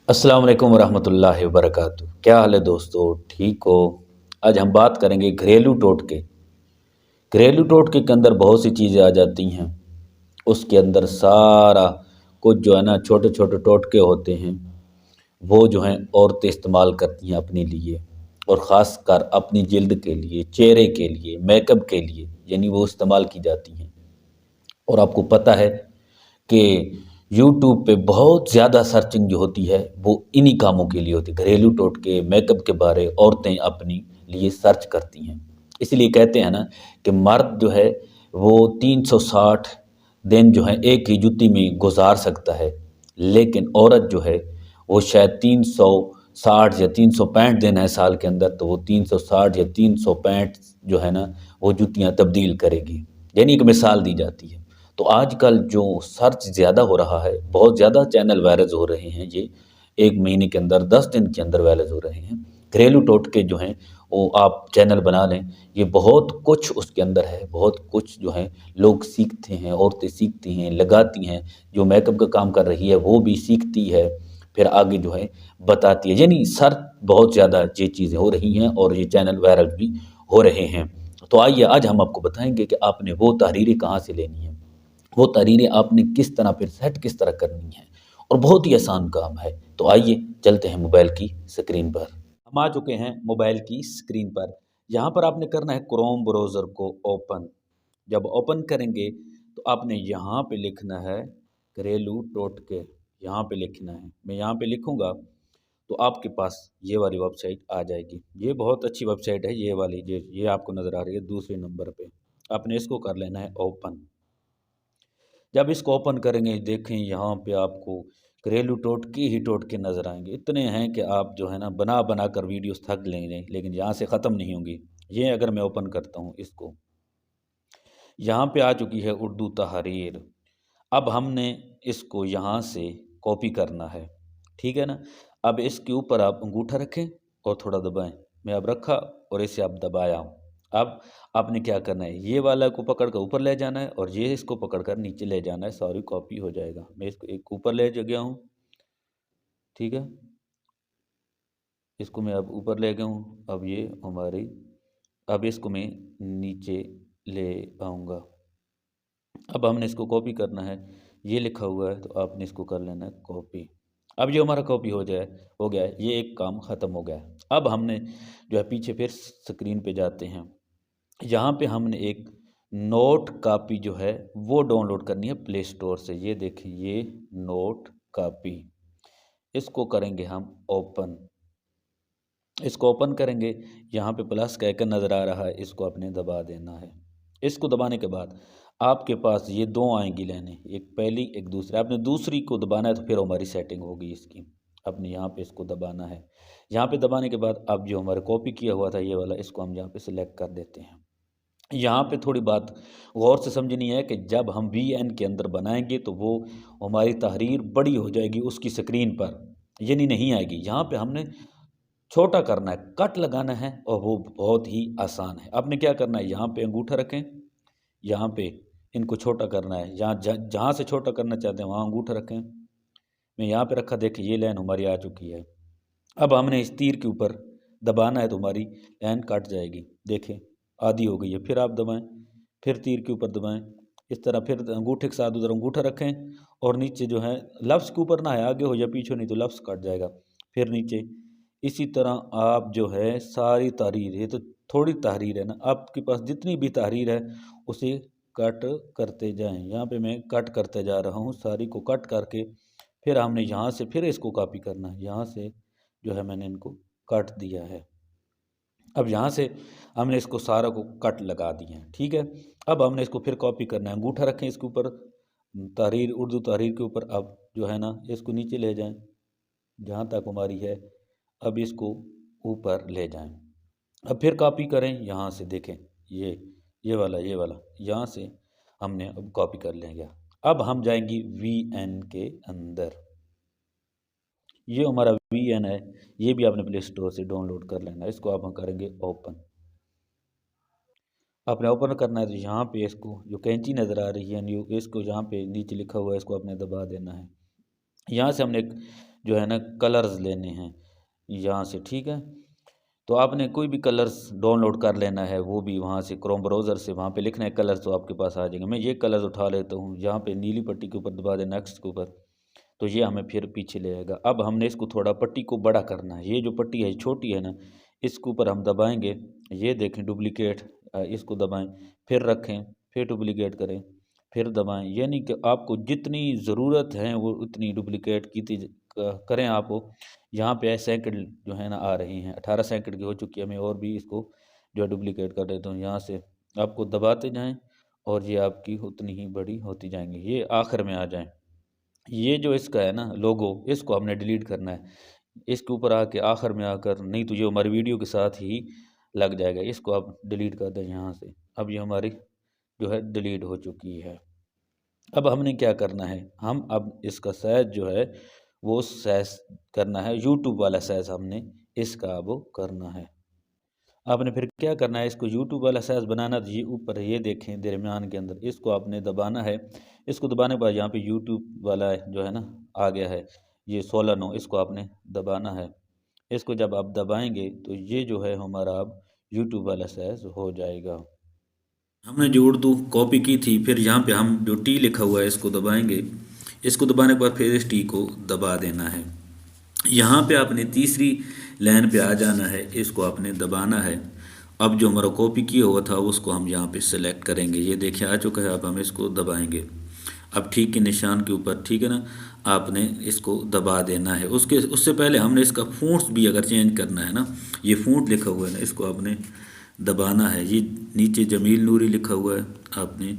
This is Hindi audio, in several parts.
अस्सलाम वालेकुम वरहमतुल्लाहि वबरकातुहू। क्या हाल है दोस्तों, ठीक हो? आज हम बात करेंगे घरेलू टोटके। घरेलू टोटके के अंदर बहुत सी चीज़ें आ जाती हैं। उसके अंदर सारा कुछ जो है ना, छोटे छोटे टोटके होते हैं, वो जो हैं औरतें इस्तेमाल करती हैं अपने लिए, और ख़ास कर अपनी जिल्द के लिए, चेहरे के लिए, मेकअप के लिए, यानी वो इस्तेमाल की जाती हैं। और आपको पता है कि यूट्यूब पे बहुत ज़्यादा सर्चिंग जो होती है वो इन्हीं कामों के लिए होती है। घरेलू टोटके, मेकअप के बारे औरतें अपनी लिए सर्च करती हैं। इसलिए कहते हैं ना कि मर्द जो है वो 360 दिन जो है एक ही जुत्ती में गुजार सकता है, लेकिन औरत जो है वो शायद 360 या 365 दिन है साल के अंदर, तो वो 360 या 365 जो है ना वो जुतियाँ तब्दील करेगी। यानी एक मिसाल दी जाती है। तो आजकल जो सर्च ज़्यादा हो रहा है, बहुत ज़्यादा चैनल वायरल हो रहे हैं, ये 1 महीने के अंदर 10 दिन के अंदर वायरल हो रहे हैं। घरेलू टोटके जो हैं वो आप चैनल बना लें, ये बहुत कुछ उसके अंदर है, बहुत कुछ जो है लोग सीखते हैं, औरतें सीखती हैं, लगाती हैं, जो मेकअप का काम कर रही है वो भी सीखती है, फिर आगे जो है बताती है। यानी सर्च बहुत ज़्यादा ये चीज़ें हो रही हैं और ये चैनल वायरल भी हो रहे हैं। तो आइए आज हम आपको बताएँगे कि आपने वो तहरीरें कहाँ से लेनी हैं। वो तहरीरें आपने किस तरह फिर सेट किस तरह करनी है, और बहुत ही आसान काम है। तो आइए चलते हैं मोबाइल की स्क्रीन पर। हम आ चुके हैं मोबाइल की स्क्रीन पर। यहाँ पर आपने करना है क्रोम ब्राउज़र को ओपन। जब ओपन करेंगे तो आपने यहाँ पे लिखना है घरेलू टोटके, यहाँ पे लिखना है। मैं यहाँ पे लिखूँगा तो आपके पास ये वाली वेबसाइट आ जाएगी। ये बहुत अच्छी वेबसाइट है, ये वाली ये आपको नज़र आ रही है दूसरे नंबर पे। आपने इसको कर लेना है ओपन। जब इसको ओपन करेंगे देखें यहाँ पे आपको घरेलू टोटके ही टोटके नज़र आएंगे। इतने हैं कि आप जो है ना बना बना कर वीडियोस थक लेंगे, लेकिन यहाँ से ख़त्म नहीं होंगी। ये अगर मैं ओपन करता हूँ इसको, यहाँ पे आ चुकी है उर्दू तहरीर। अब हमने इसको यहाँ से कॉपी करना है, ठीक है ना। अब इसके ऊपर आप अंगूठा रखें और थोड़ा दबाएं। मैं अब रखा और इसे आप दबाया। अब आपने क्या करना है, ये वाला को पकड़ कर ऊपर ले जाना है और ये इसको पकड़ कर नीचे ले जाना है, सॉरी कॉपी हो जाएगा। मैं इसको एक ऊपर ले गया हूँ, ठीक है। इसको मैं अब ऊपर ले गया हूँ। अब ये हमारी, अब इसको मैं नीचे ले आऊँगा। अब हमने इसको कॉपी करना है, ये लिखा हुआ है तो आपने इसको कर लेना है कॉपी। अब ये हमारा कॉपी हो गया है, ये एक काम ख़त्म हो गया है। अब हमने जो है पीछे फिर स्क्रीन पे जाते हैं। यहाँ पे हमने एक नोट कॉपी जो है वो डाउनलोड करनी है प्ले स्टोर से। ये देखें, ये नोट कॉपी, इसको करेंगे हम ओपन। इसको ओपन करेंगे, यहाँ पे प्लस का आइकन नज़र आ रहा है, इसको आपने दबा देना है। इसको दबाने के बाद आपके पास ये दो आएंगी लाइनें, एक पहली एक दूसरी। आपने दूसरी को दबाना है तो फिर हमारी सेटिंग होगी इसकी। आपने यहाँ पे इसको दबाना है। यहाँ पे दबाने के बाद अब जो हमारा कॉपी किया हुआ था ये वाला, इसको हम यहाँ पे सिलेक्ट कर देते हैं। यहाँ पे थोड़ी बात गौर से समझनी है कि जब हम वीएन के अंदर बनाएंगे तो वो हमारी तहरीर बड़ी हो जाएगी उसकी स्क्रीन पर, यानी नहीं आएगी। यहाँ पे हमने छोटा करना है, कट लगाना है, और वो बहुत ही आसान है। आपने क्या करना है, यहाँ पे अंगूठा रखें, यहाँ पे इनको छोटा करना है, जहाँ से छोटा करना चाहते हैं वहाँ अंगूठा रखें। मैं यहाँ पे रखा, देखिए ये लाइन हमारी आ चुकी है। अब हमने इस तीर के ऊपर दबाना है तो हमारी लाइन कट जाएगी। देखें आधी हो गई है, फिर आप दबाएं, फिर तीर के ऊपर दबाएं, इस तरह फिर अंगूठे के साथ उधर अंगूठा रखें, और नीचे जो है लफ्ज़ के ऊपर ना है, आगे हो या पीछे नहीं तो लफ्ज़ कट जाएगा। फिर नीचे इसी तरह आप जो है सारी तहरीर, ये तो थोड़ी तहरीर है ना, आपके पास जितनी भी तहरीर है उसे कट करते जाएं। यहाँ पे मैं कट करते जा रहा हूँ, सारी को कट करके फिर हमने यहाँ से फिर इसको कॉपी करना है। यहाँ से जो है मैंने इनको काट दिया है। अब यहाँ से हमने इसको सारा को कट लगा दिए हैं, ठीक है। अब हमने इसको फिर कॉपी करना है, अंगूठा रखें इसके ऊपर, तहरीर उर्दू तहरीर के ऊपर। अब जो है ना इसको नीचे ले जाएं जहाँ तक हमारी है, अब इसको ऊपर ले जाएं। अब फिर कॉपी करें, यहाँ से देखें ये वाला यहाँ से हमने अब कॉपी कर लेंगे। अब हम जाएंगे वी के अंदर। ये हमारा वीएन है, ये भी आपने प्ले स्टोर से डाउनलोड कर लेना है। इसको आप हम करेंगे ओपन। आपने ओपन करना है तो यहाँ पे इसको जो कैंची नज़र आ रही है न्यू, इसको यहाँ पे नीचे लिखा हुआ है, इसको आपने दबा देना है। यहाँ से हमने एक जो है ना कलर्स लेने हैं यहाँ से, ठीक है। तो आपने कोई भी कलर्स डाउनलोड कर लेना है, वो भी वहाँ से क्रोम ब्राउज़र से वहाँ पे लिखना है कलर्स, तो आपके पास आ जाएंगे। मैं ये कलर्स उठा लेता हूँ, यहाँ पे नीली पट्टी के ऊपर दबा दें, नेक्स्ट के ऊपर, तो ये हमें फिर पीछे ले आएगा। अब हमने इसको थोड़ा पट्टी को बड़ा करना है, ये जो पट्टी है छोटी है ना, इसके ऊपर हम दबाएंगे, ये देखें डुप्लीकेट, इसको दबाएं, फिर रखें, फिर डुप्लीकेट करें, फिर दबाएं, यानी कि आपको जितनी ज़रूरत है वो उतनी डुप्लीकेट करें आप। यहाँ पे सेकंड जो है ना आ रही हैं, 18 सेकंड की हो चुकी है। मैं और भी इसको जो है डुप्लीकेट कर देता हूँ, यहाँ से आपको दबाते जाएं और ये आपकी उतनी ही बड़ी होती जाएंगी, ये आखिर में आ जाए। ये जो इसका है ना लोगो, इसको हमने डिलीट करना है, इसके ऊपर आके आखिर में आकर, नहीं तो ये हमारी वीडियो के साथ ही लग जाएगा। इसको आप डिलीट कर दें यहाँ से। अब ये हमारी जो है डिलीट हो चुकी है। अब हमने क्या करना है, हम अब इसका साइज जो है वो साइज करना है, यूट्यूब वाला साइज हमने इसका अब करना है। आपने फिर क्या करना है, इसको यूट्यूब वाला साइज बनाना, तो ये ऊपर ये देखें दरमियान के अंदर, इसको आपने दबाना है। इसको दबाने के बाद यहाँ पे यूट्यूब वाला जो है ना आ गया है, ये 16:9, इसको आपने दबाना है। इसको जब आप दबाएंगे तो ये जो है हमारा अब यूट्यूब वाला साइज हो जाएगा। हमने जो उर्दू कॉपी की थी, फिर यहाँ पे हम जो टी लिखा हुआ है इसको दबाएंगे। इसको दबाने के बाद फिर इस टी को दबा देना है। यहाँ पे आपने तीसरी लाइन पे आ जाना है, इसको आपने दबाना है। अब जो हमारा कॉपी किया हुआ था उसको हम यहाँ पे सेलेक्ट करेंगे, ये देखिए आ चुका है। अब हम इसको दबाएंगे, अब ठीक के निशान के ऊपर, ठीक है ना, आपने इसको दबा देना है। उससे पहले हमने इसका फ़ॉन्ट्स भी अगर चेंज करना है ना, ये फ़ॉन्ट लिखा हुआ है ना, इसको आपने दबाना है। ये नीचे जमील नूरी लिखा हुआ है, आपने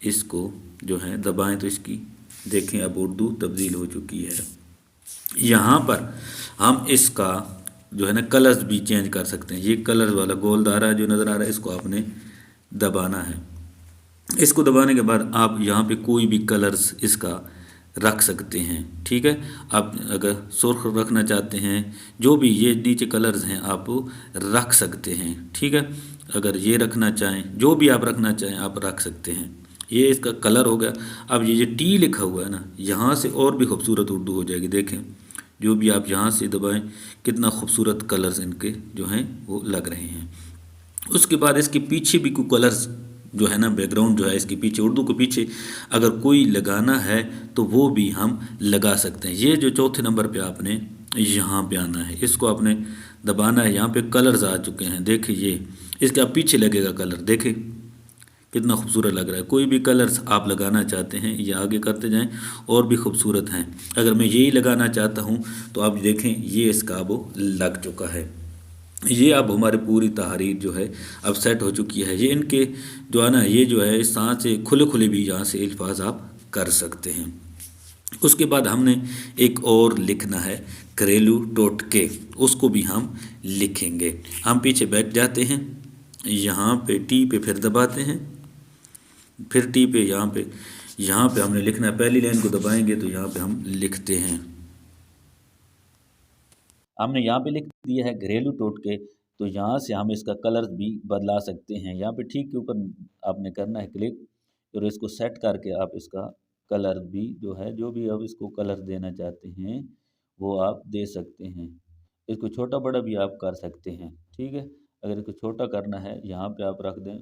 इसको जो है दबाएं तो इसकी देखें अब उर्दू तब्दील हो चुकी है। यहाँ पर हम इसका जो है ना कलर्स भी चेंज कर सकते हैं। ये कलर वाला गोल दायरा जो नज़र आ रहा है, इसको आपने दबाना है। इसको दबाने के बाद आप यहाँ पे कोई भी कलर्स इसका रख सकते हैं, ठीक है। आप अगर सुर्ख रखना चाहते हैं, जो भी ये नीचे कलर्स हैं आप रख सकते हैं, ठीक है। अगर ये रखना चाहें, जो भी आप रखना चाहें आप रख सकते हैं। ये इसका कलर हो गया। अब ये जो टी लिखा हुआ है ना, यहाँ से और भी खूबसूरत उर्दू हो जाएगी। देखें जो भी आप यहाँ से दबाएं, कितना खूबसूरत कलर्स इनके जो हैं वो लग रहे हैं। उसके बाद इसके पीछे भी कोई कलर्स जो है ना, बैकग्राउंड जो है इसके पीछे, उर्दू के पीछे अगर कोई लगाना है तो वो भी हम लगा सकते हैं। ये जो चौथे नंबर पे आपने यहाँ पे आना है, इसको आपने दबाना है। यहाँ पे कलर्स आ चुके हैं, देखिए ये इसके आप पीछे लगेगा कलर, देखें कितना खूबसूरत लग रहा है। कोई भी कलर्स आप लगाना चाहते हैं ये आगे करते जाएं, और भी खूबसूरत हैं। अगर मैं यही लगाना चाहता हूँ तो आप देखें ये इसका अब लग चुका है। ये अब हमारी पूरी तहरीर जो है अब सेट हो चुकी है। ये इनके जो है ना, ये जो है सांस से खुले खुले भी यहाँ से अल्फाज आप कर सकते हैं। उसके बाद हमने एक और लिखना है घरेलू टोटके, उसको भी हम लिखेंगे। हम पीछे बैठ जाते हैं, यहाँ पे टी पे फिर दबाते हैं, फिर टी पे यहाँ पे हमने लिखना है। पहली लाइन को दबाएंगे तो यहाँ पे हम लिखते हैं, हमने यहाँ पे लिख दिया है घरेलू टोटके। तो यहाँ से हम इसका कलर भी बदला सकते हैं। यहाँ पे ठीक के ऊपर आपने करना है क्लिक, और इसको सेट करके आप इसका कलर भी जो है, जो भी आप इसको कलर देना चाहते हैं वो आप दे सकते हैं। इसको छोटा बड़ा भी आप कर सकते हैं, ठीक है। अगर इसको छोटा करना है यहाँ पे आप रख दें,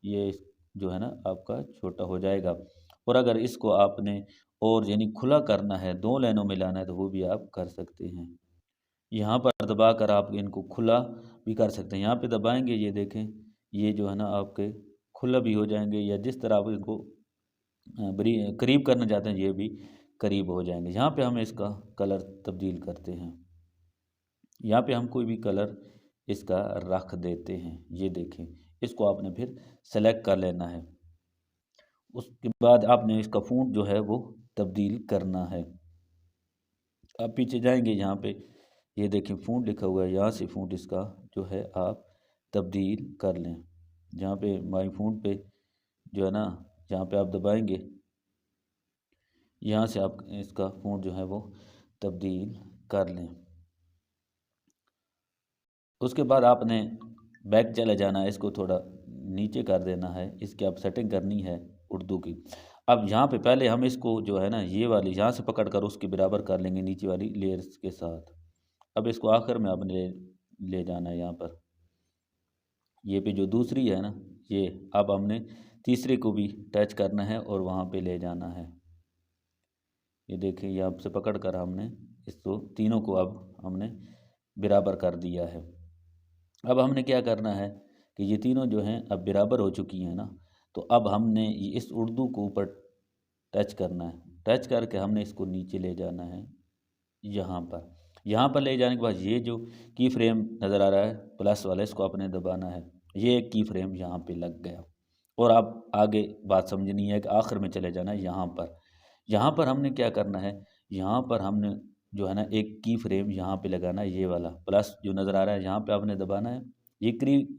ये जो है ना आपका छोटा हो जाएगा। और अगर इसको आपने और यानी खुला करना है, 2 लाइनों में लाना है, तो वो भी आप कर सकते हैं। यहाँ पर दबाकर आप इनको खुला भी कर सकते हैं। यहाँ पे दबाएंगे, ये देखें ये जो है ना आपके खुला भी हो जाएंगे, या जिस तरह आप इनको बड़ी करीब करना चाहते हैं ये भी करीब हो जाएंगे। यहाँ पे हम इसका कलर तब्दील करते हैं, यहाँ पे हम कोई भी कलर इसका रख देते हैं। ये देखें, इसको आपने फिर सेलेक्ट कर लेना है। उसके बाद आपने इसका फ़ॉन्ट जो है वो तब्दील करना है। आप पीछे जाएंगे, यहाँ पे ये देखें फ़ॉन्ट लिखा हुआ है, यहाँ से फ़ॉन्ट इसका जो है आप तब्दील कर लें। जहाँ पे माई फ़ॉन्ट पे जो है ना, जहाँ पे आप दबाएंगे, यहाँ से आप इसका फ़ॉन्ट जो है वो तब्दील कर लें। उसके बाद आपने बैक चले जाना है, इसको थोड़ा नीचे कर देना है, इसकी आप सेटिंग करनी है उर्दू की। अब यहाँ पे पहले हम इसको जो है ना ये वाली यहाँ से पकड़ कर उसके बराबर कर लेंगे नीचे वाली लेयर्स के साथ। अब इसको आखिर में आपने ले जाना है यहाँ पर, ये पे जो दूसरी है ना ये, अब हमने तीसरे को भी टच करना है और वहाँ पे ले जाना है। ये देखिए यहाँ से पकड़ कर हमने इसको तीनों को अब हमने बराबर कर दिया है। अब हमने क्या करना है कि ये तीनों जो हैं अब बराबर हो चुकी हैं ना, तो अब हमने इस उर्दू को ऊपर टच करना है। टच करके हमने इसको नीचे ले जाना है यहाँ पर। यहाँ पर ले जाने के बाद ये जो की फ्रेम नज़र आ रहा है प्लस वाला, इसको आपने दबाना है। ये एक की फ्रेम यहाँ पे लग गया। और अब आगे बात समझनी है कि आखिर में चले जाना है यहाँ पर। यहाँ पर हमने क्या करना है, यहाँ पर हमने जो है ना एक की फ्रेम यहाँ पे लगाना है, ये वाला प्लस जो नज़र आ रहा है यहाँ पे आपने दबाना है। ये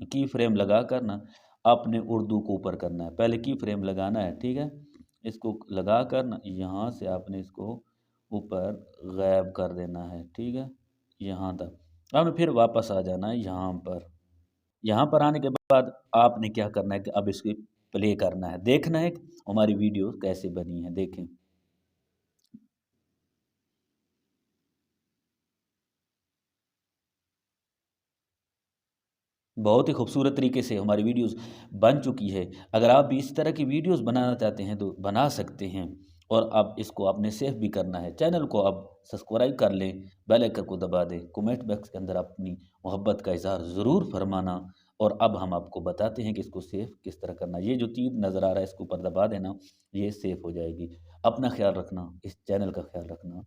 की फ्रेम लगा कर ना आपने उर्दू को ऊपर करना है। पहले की फ्रेम लगाना है, ठीक है। इसको लगा कर ना यहाँ से आपने इसको ऊपर गायब कर देना है, ठीक है, यहाँ तक। हमें फिर वापस आ जाना है यहाँ पर। यहाँ पर आने के बाद आपने क्या करना है कि अब इसको प्ले करना है, देखना है कि हमारी वीडियो कैसे बनी है। देखें, बहुत ही खूबसूरत तरीके से हमारी वीडियोस बन चुकी है। अगर आप भी इस तरह की वीडियोस बनाना चाहते हैं तो बना सकते हैं। और अब इसको आपने सेव भी करना है। चैनल को अब सब्सक्राइब कर लें, बेल आइकन को दबा दें, कमेंट बॉक्स के अंदर अपनी मोहब्बत का इजहार ज़रूर फरमाना। और अब हम आपको बताते हैं कि इसको सेव किस तरह करना है। ये जो तीर नज़र आ रहा है इसको ऊपर दबा देना, ये सेव हो जाएगी। अपना ख्याल रखना, इस चैनल का ख्याल रखना।